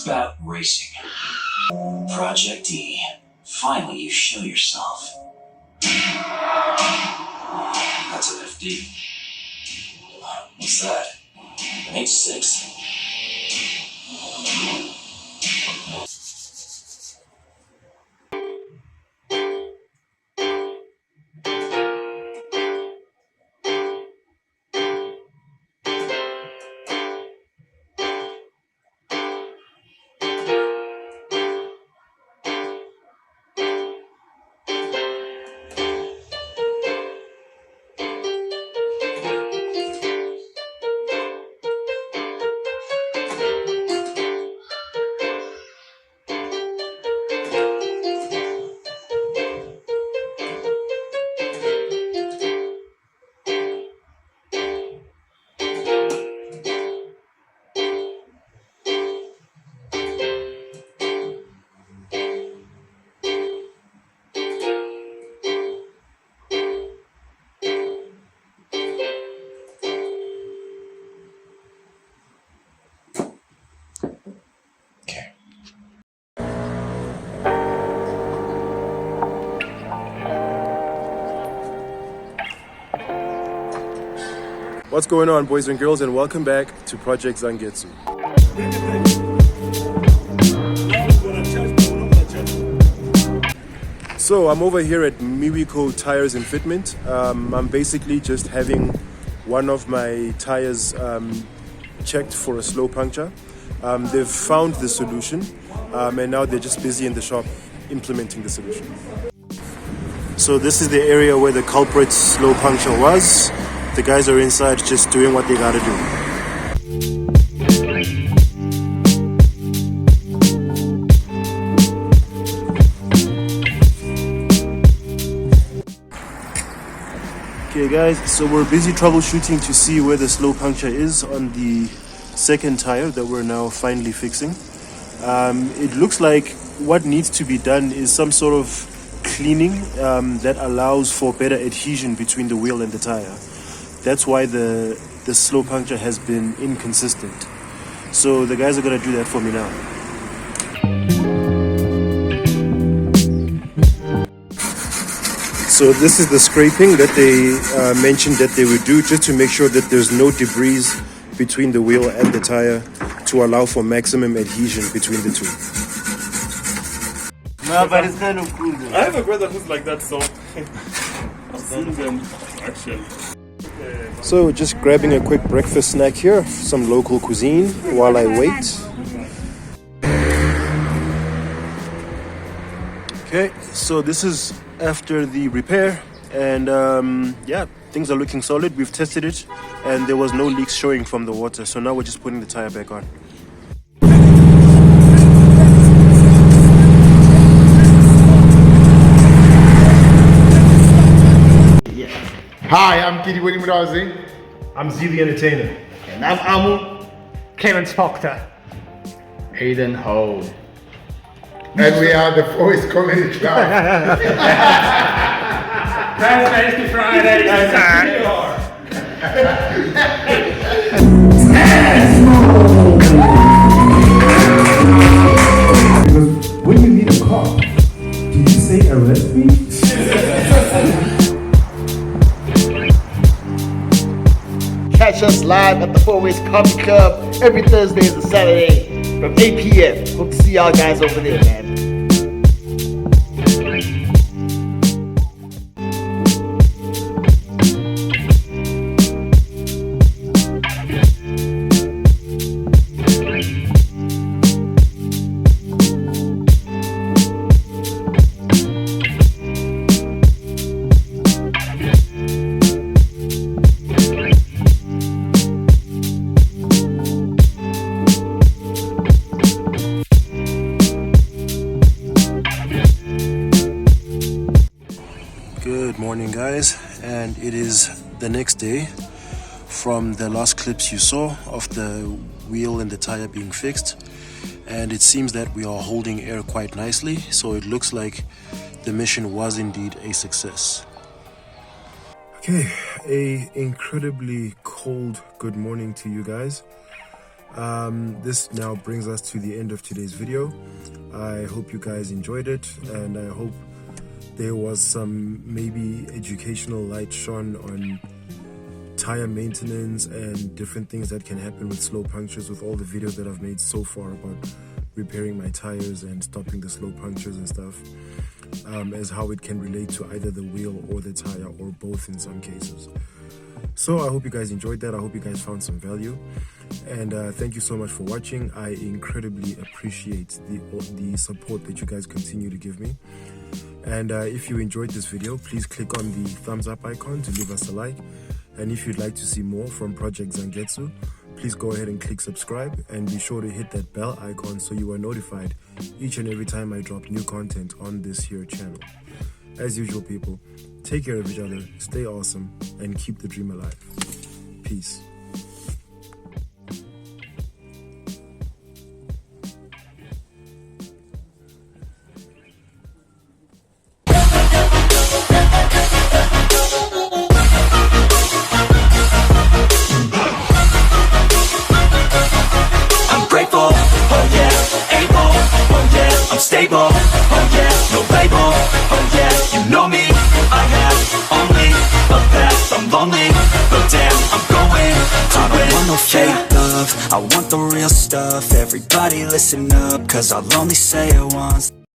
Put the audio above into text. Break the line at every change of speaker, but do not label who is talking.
about racing. Project E. Finally, you show yourself. That's an FD. What's that? An 8.6.
What's going on, boys and girls, and welcome back to Project Zangetsu. So I'm over here at Miwiko Tires and Fitment. I'm basically just having one of my tires checked for a slow puncture. They've found the solution, and now they're just busy in the shop implementing the solution. So this is the area where the culprit slow puncture was. The guys are inside just doing what they gotta do. Okay guys, so we're busy troubleshooting to see where the slow puncture is on the second tire that we're now finally fixing. It looks like what needs to be done is some sort of cleaning that allows for better adhesion between the wheel and the tire. That's why the slow puncture has been inconsistent. So the guys are gonna do that for me now. So this is the scraping that they mentioned that they would do, just to make sure that there's no debris between the wheel and the tire, to allow for maximum adhesion between the two.
No, but it's kind of cool.
I have a brother who's like that, so I've seen them in action.
So just grabbing a quick breakfast snack here, some local cuisine while I wait. Okay, so this is after the repair, and yeah, things are looking solid. We've tested it and there was no leaks showing from the water, so now we're just putting the tire back on.
Hi, I'm Kidi Murazi.
I'm Z the Entertainer.
And I'm Amu.
Clemens Proctor.
Aiden Ho. And we are the Voice Comedy Club.
That's Pesky Friday.
Because when you need a car, do you say arrest me?
Catch us live at the Four Ways Comedy Club every Thursday and Saturday from 8 p.m. Hope to see y'all guys over there, man.
Good morning guys, and it is the next day from the last clips you saw of the wheel and the tire being fixed, and it seems that we are holding air quite nicely, so it looks like the mission was indeed a success. Okay, a incredibly cold good morning to you guys. This now brings us to the end of today's video. I hope you guys enjoyed it, and I hope there was some maybe educational light shone on tire maintenance and different things that can happen with slow punctures, with all the videos that I've made so far about repairing my tires and stopping the slow punctures and stuff, as how it can relate to either the wheel or the tire, or both in some cases. So I hope you guys enjoyed that. I hope you guys found some value, and thank you so much for watching. I incredibly appreciate the support that you guys continue to give me. And if you enjoyed this video, please click on the thumbs up icon to leave us a like. And if you'd like to see more from Project Zangetsu, please go ahead and click subscribe, and be sure to hit that bell icon so you are notified each and every time I drop new content on this here channel. As usual, people, take care of each other, stay awesome, and keep the dream alive. Peace.
Stable, oh yeah, no label, oh yeah, you know me. I have only a path, I'm lonely, but damn, I'm going to win. I don't want no fake love, I want the real stuff. Everybody listen up, cause I'll only say it once.